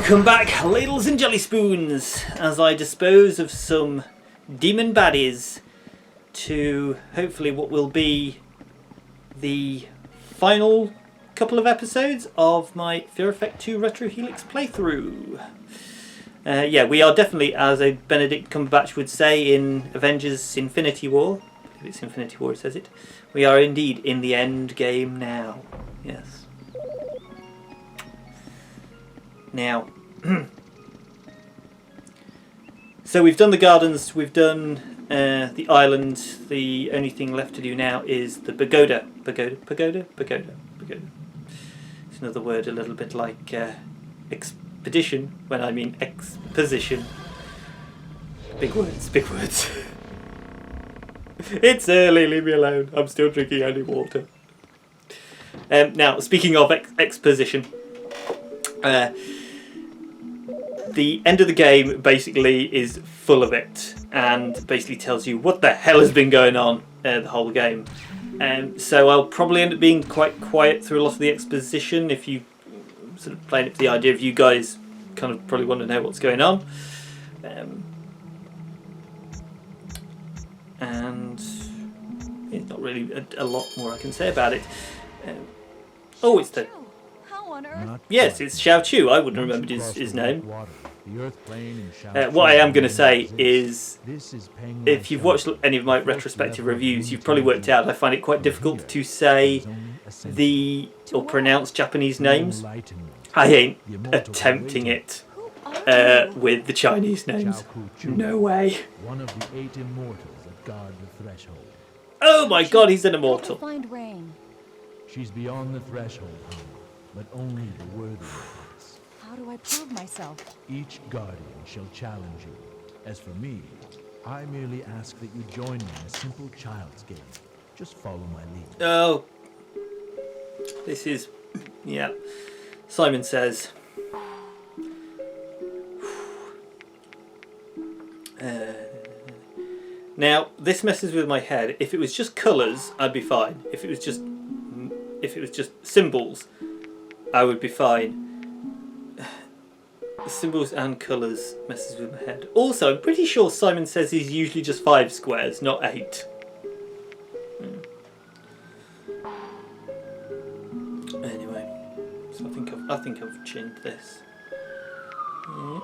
Welcome back, ladles and jelly spoons, as I dispose of some demon baddies to hopefully what will be the final couple of episodes of my Fear Effect 2 Retro Helix playthrough. Yeah, we are definitely, as a Benedict Cumberbatch would say in Avengers Infinity War, I believe it's Infinity War it says it, we are indeed in the end game now. Yes. Now, so we've done the gardens, we've done the island. The only thing left to do now is the pagoda. Pagoda. It's another word a little bit like expedition when I mean exposition. Big words. It's early, leave me alone. I'm still drinking only water. Now, speaking of exposition, the end of the game basically is full of it and basically tells you what the hell has been going on the whole game. So I'll probably end up being quite quiet through a lot of the exposition if you sort of playing it for the idea of you guys kind of probably want to know what's going on. And there's not really a lot more I can say about it. Oh, it's the... Yes, it's Xiao Chu. I wouldn't have remembered his name. What I am going to say is, if you've watched any of my retrospective reviews, you've probably worked out I find it quite difficult to say or pronounce Japanese names. I ain't attempting it with the Chinese names. No way. Oh my god, he's an immortal. She's beyond the threshold, but only the worthy ones. How do I prove myself? Each guardian shall challenge you. As for me, I merely ask that you join me in a simple child's game. Just follow my lead. Oh. This is... yeah. Simon says... now, this messes with my head. If it was just colours, I'd be fine. If it was just symbols, I would be fine. Symbols and colours messes with my head. Also, I'm pretty sure Simon says he's usually just 5 squares, not 8. Anyway, so I think I've chinned this. Yeah.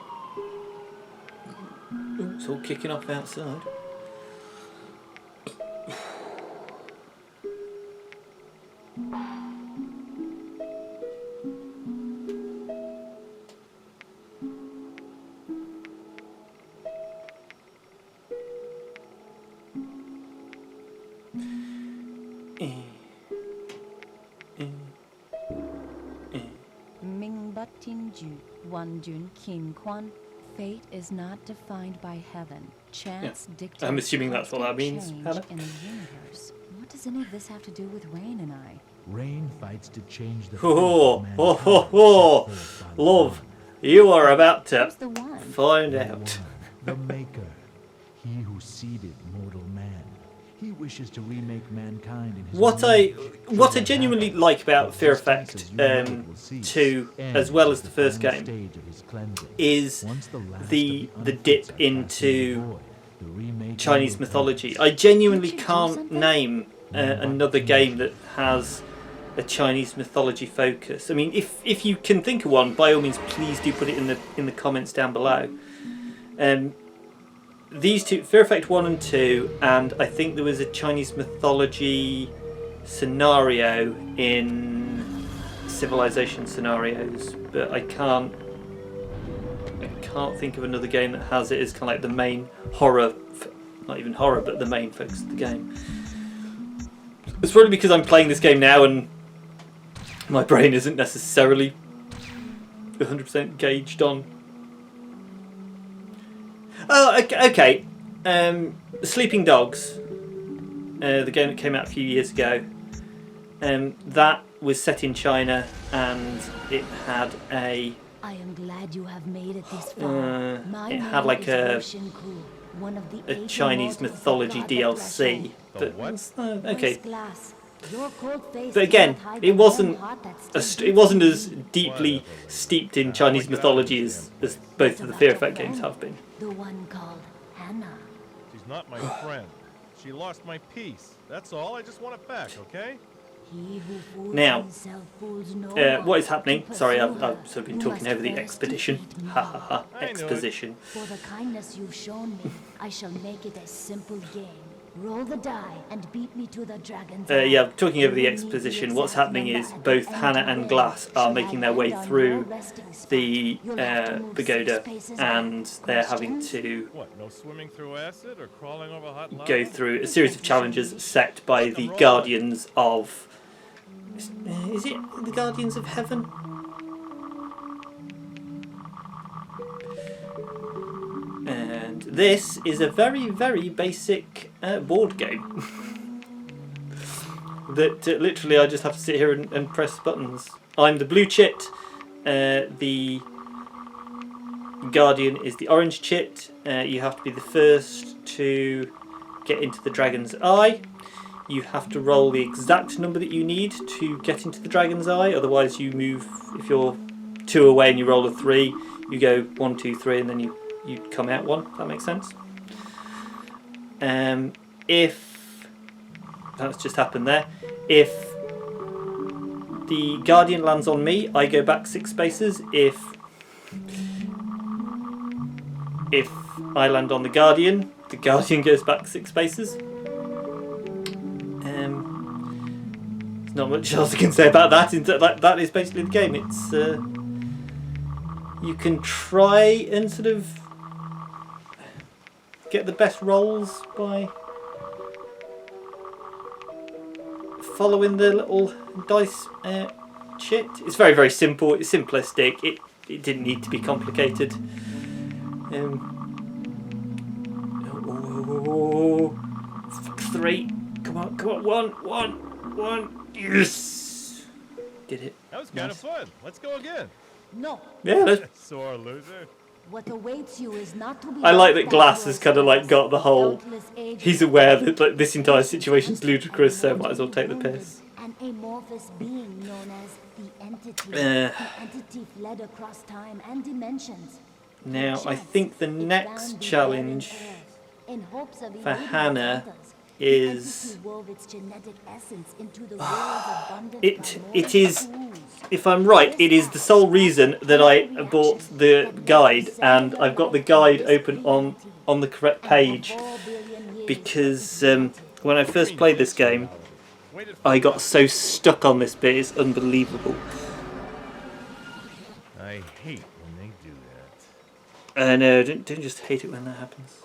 Ooh, it's all kicking off outside. Fate is not defined by heaven. Chance dictates. I'm assuming that's what that means, Hannah. In the universe. What does any of this have to do with Rain and I? Rain fights to change the love, you are about to the one? find out. The Maker, he who seeded mortal man. He wishes to remake mankind in his What I genuinely like about Fear Effect 2, as well as the first game, is the dip into Chinese mythology. I genuinely can't name another game that has a Chinese mythology focus. I mean, if you can think of one, by all means, please do put it in the comments down below. These two, Fear Effect 1 and 2, and I think there was a Chinese mythology scenario in Civilization Scenarios, but I can't think of another game that has it as kind of like the main horror, not even horror, but the main focus of the game. It's probably because I'm playing this game now and my brain isn't necessarily 100% gauged on. Oh, okay. Sleeping Dogs, the game that came out a few years ago. That was set in China, and it had a. I am glad you have made it this far. It had like a Chinese mythology DLC. But okay. But again, it wasn't as deeply steeped in Chinese mythology as both of the Fear Effect games have been. The one called Hannah. She's not my friend. She lost my piece. That's all. I just want it back, okay? He who fools Now, himself fools no what one. is happening? To Sorry, pursue I've her, sort of been you talking must over the first exposition. defeat me. Ha ha ha. I knew it. Exposition. For the kindness you've shown me, I shall make it a simple game. Roll the die and beat me to the dragon's eye. Yeah, talking over the You will need exposition, the what's exact happening number is at both the end Hannah of the and game. Glass are Shall making I their way land on through your resting spot? the You'll have to move 6 pagoda, paces and back. they're having Questions? to What, no swimming through acid or crawling over hot lava? go through a series of challenges set by the Guardians of... Is it the Guardians of Heaven? And this is a very, very basic board game. That literally I just have to sit here and press buttons. I'm the blue chit, the Guardian is the orange chit. You have to be the first to get into the dragon's eye. You have to roll the exact number that you need to get into the dragon's eye, otherwise you move. If you're 2 away and you roll a 3, you go 1, 2, 3 and then you come out 1, if that makes sense. If that's just happened there. If the Guardian lands on me, I go back 6 spaces. If I land on the Guardian goes back 6 spaces. There's not much else I can say about that. That is basically the game. It's you can try and sort of get the best rolls by following the little dice chit. It's very, very simple. It's simplistic. It didn't need to be complicated. Fuck 3. Come on, 1. Yes! Did it. That was kind of fun. Let's go again. No. Yeah, Sore loser. What awaits you is not to be. I like that Glass has kind of like got the whole... He's aware that like, this entire situation's ludicrous, so might as well take the piss. An amorphous being known as the entity. Uh. The entity fled across time and dimensions. Now, I think the next challenge for Hannah is... It is, if I'm right, it is the sole reason that I bought the guide, and I've got the guide open on the correct page, because when I first played this game, I got so stuck on this bit, it's unbelievable. I hate when they do that. No, don't just hate it when that happens.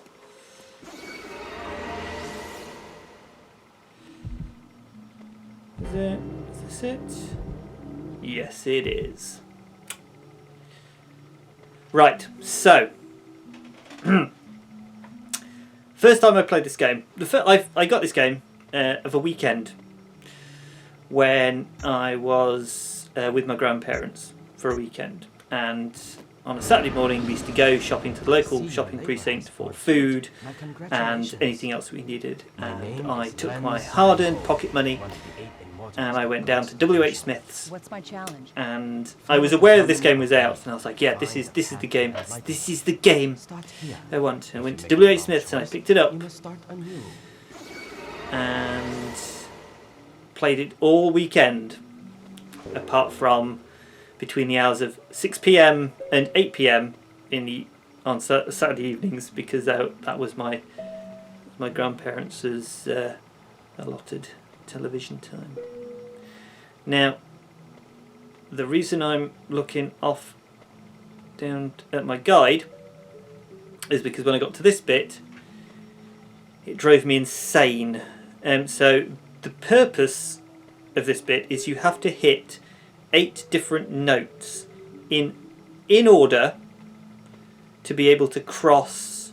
Is this it? Yes, it is. Right, so first time I played this game, I got this game of a weekend when I was with my grandparents for a weekend, and on a Saturday morning we used to go shopping to the local shopping precinct for food and anything else we needed, and I took my hard-earned pocket money and I went down to WH Smith's. What's my challenge? And I was aware that this game was out, and I was like, yeah, this is the game. This is the game I want. And I went to WH Smith's and I picked it up and played it all weekend, apart from between the hours of 6 p.m. and 8 p.m. on Saturday evenings, because that was my grandparents' allotted television time. Now, the reason I'm looking off down at my guide is because when I got to this bit, it drove me insane. So the purpose of this bit is you have to hit 8 different notes in order to be able to cross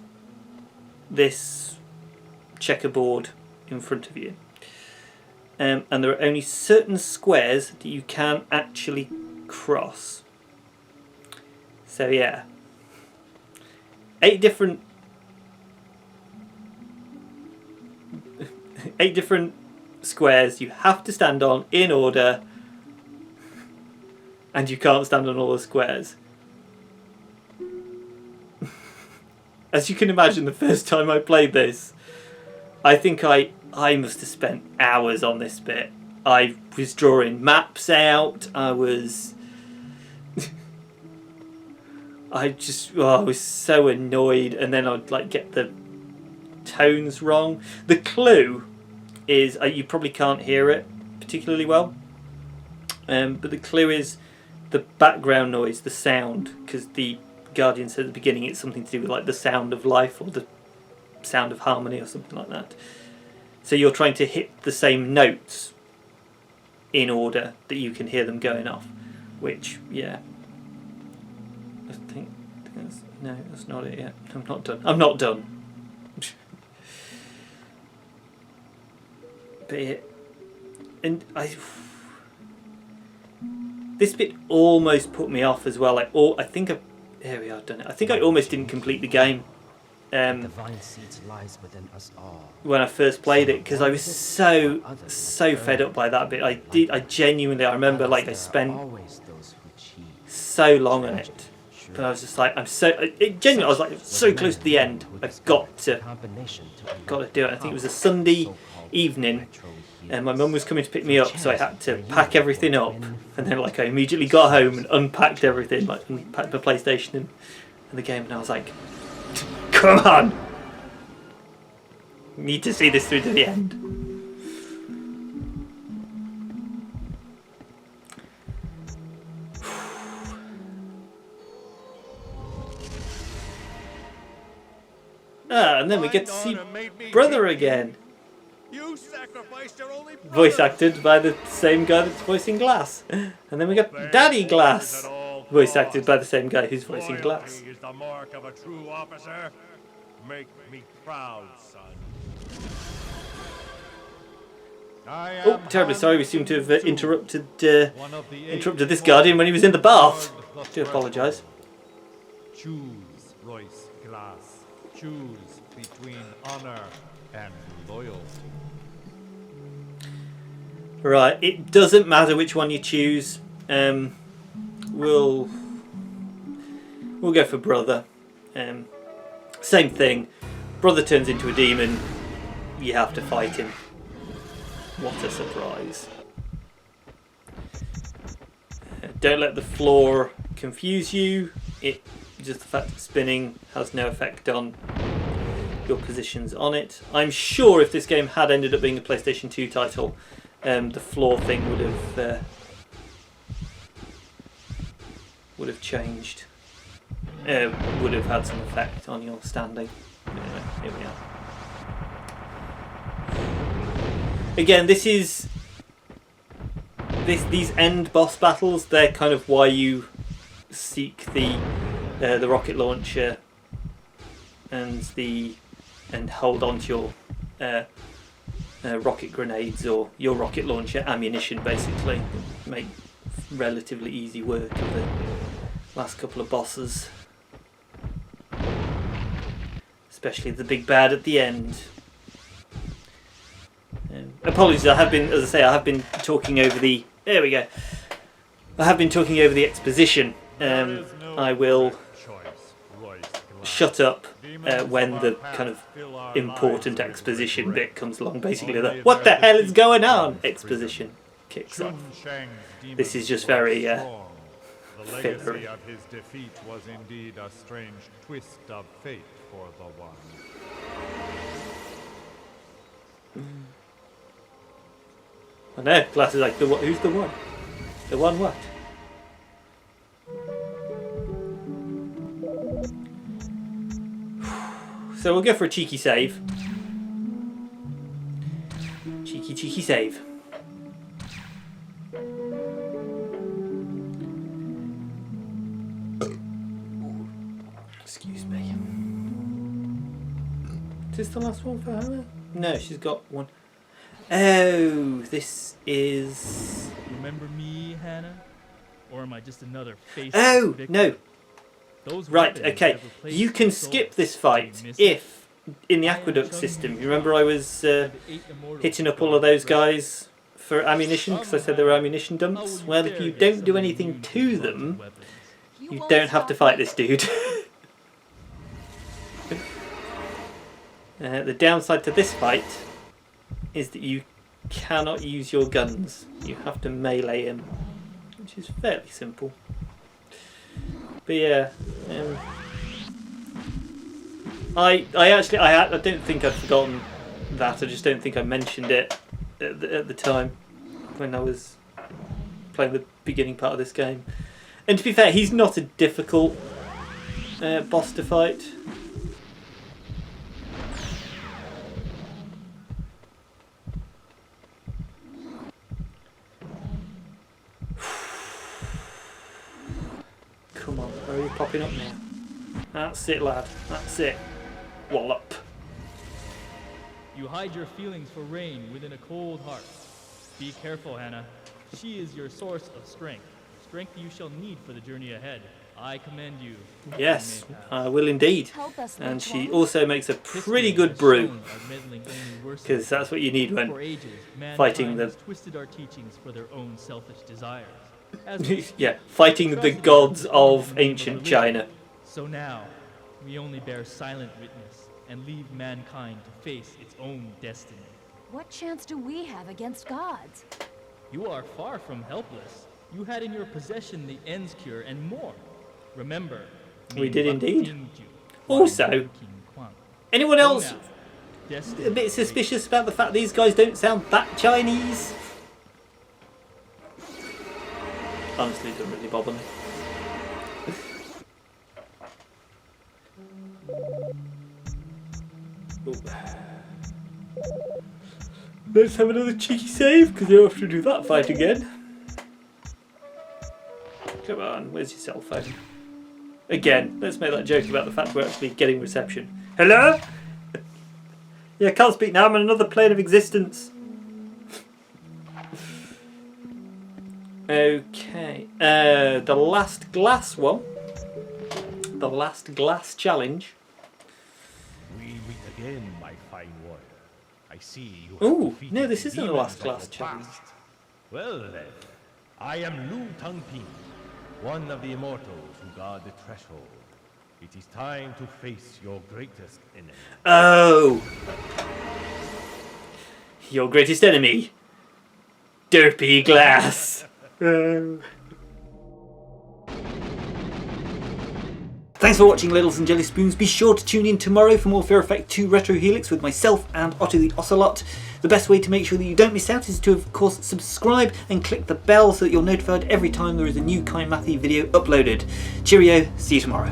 this checkerboard in front of you. And there are only certain squares that you can actually cross. So yeah, 8 different squares you have to stand on in order, and you can't stand on all the squares. As you can imagine, the first time I played this, I think I must have spent hours on this bit. I was drawing maps out. I was so annoyed, and then I'd like get the tones wrong. The clue is you probably can't hear it particularly well, but the clue is the background noise, the sound, because the Guardian said at the beginning it's something to do with like the sound of life or the sound of harmony or something like that. So you're trying to hit the same notes in order that you can hear them going off, which, yeah, I think that's not it yet. I'm not done. But this bit almost put me off as well. Here we are, done it. I think I almost didn't complete the game Divine seed lies within us all. when I first played it, because I was so fed up by that bit. I genuinely, I remember like I spent so long on it, but I was just like, I was like so close to the end. I've got to do it. I think it was a Sunday evening, and my mum was coming to pick me up, so I had to pack everything up, and then like I immediately got home and unpacked everything, like unpacked my PlayStation and the game, and I was like, come on! Need to see this through to the end. And then we get to see Brother again. You sacrificed your only brother. Voice acted by the same guy that's voicing Glass. And then we got Daddy Glass, voice acted by the same guy who's voicing Glass. Loyalty is the mark of a true officer. Make me proud, son. Oh, terribly sorry, we seem to have interrupted this Guardian when he was in the bath. I do apologise. Choose, Royce Glass. Choose between honor and loyalty. Right, it doesn't matter which one you choose. We'll go for Brother. Same thing. Brother turns into a demon. You have to fight him. What a surprise. Don't let the floor confuse you. Just the fact it's spinning has no effect on your positions on it. I'm sure if this game had ended up being a PlayStation 2 title, the floor thing would have changed. Would have had some effect on your standing. Anyway, here we are. Again, these end boss battles, they're kind of why you seek the rocket launcher and hold on to your rocket grenades or your rocket launcher ammunition, basically. Make relatively easy work of the last couple of bosses, especially the big bad at the end. Apologies, I have been talking over the. There we go. I have been talking over the exposition. I will shut up when the kind of important exposition bit comes along. Basically, the "what the hell is going on" exposition kicks off. This is just very The legacy fillery. of his defeat was indeed a strange twist of fate for the one. I know, Glass is like, who's the one? The one what? So we'll go for a cheeky save. Cheeky save. Excuse me. Is this the last one for Hannah? No, she's got one. Oh, this is... Remember me, Hannah? Or am I just another face? Oh, victim? no. Those Right, weapons okay. have replaced You can my soul. skip this fight Do you miss it? if in the aqueduct system. You remember I was hitting up all of those guys for ammunition because I said they were ammunition dumps? Well, if you don't do anything to them, you don't have to fight this dude. The downside to this fight is that you cannot use your guns. You have to melee him, which is fairly simple. But yeah, I don't think I'd forgotten that. I just don't think I mentioned it at the time when I was playing the beginning part of this game. And to be fair, he's not a difficult boss to fight. Come on, where are you popping up now? That's it, lad. That's it. Wallop. You hide your feelings for Rain within a cold heart. Be careful, Hannah. She is your source of strength. Strength you shall need for the journey ahead. I commend you. Yes, I will indeed. And she also makes a pretty good brew, because that's what you need when fighting the twisted our teachings for their own selfish desires. yeah, fighting the gods of ancient China. So now, we only bear silent witness and leave mankind to face its own destiny. What chance do we have against gods? You are far from helpless. You had in your possession the End's Cure and more. Remember, we did indeed. Also, anyone else a bit suspicious about the fact these guys don't sound that Chinese? Honestly, it doesn't really bother me. Let's have another cheeky save, because you'll have to do that fight again. Come on, where's your cell phone? Again, let's make that joke about the fact we're actually getting reception. Hello? Yeah, I can't speak now, I'm on another plane of existence. Okay, the last glass one. The last glass challenge. We meet again, my fine warrior. I see you. Ooh, no, this isn't the last glass challenge. Well then, I am Lu Tangping, one of the immortals who guard the threshold. It is time to face your greatest enemy. Oh! Your greatest enemy? Derpy glass. Thanks for watching, Ladles and Jelly Spoons. Be sure to tune in tomorrow for more Fear Effect 2 Retro Helix with myself and Otto the Ocelot. The best way to make sure that you don't miss out is to, of course, subscribe and click the bell so that you're notified every time there is a new Kohigh Mathy video uploaded. Cheerio, see you tomorrow.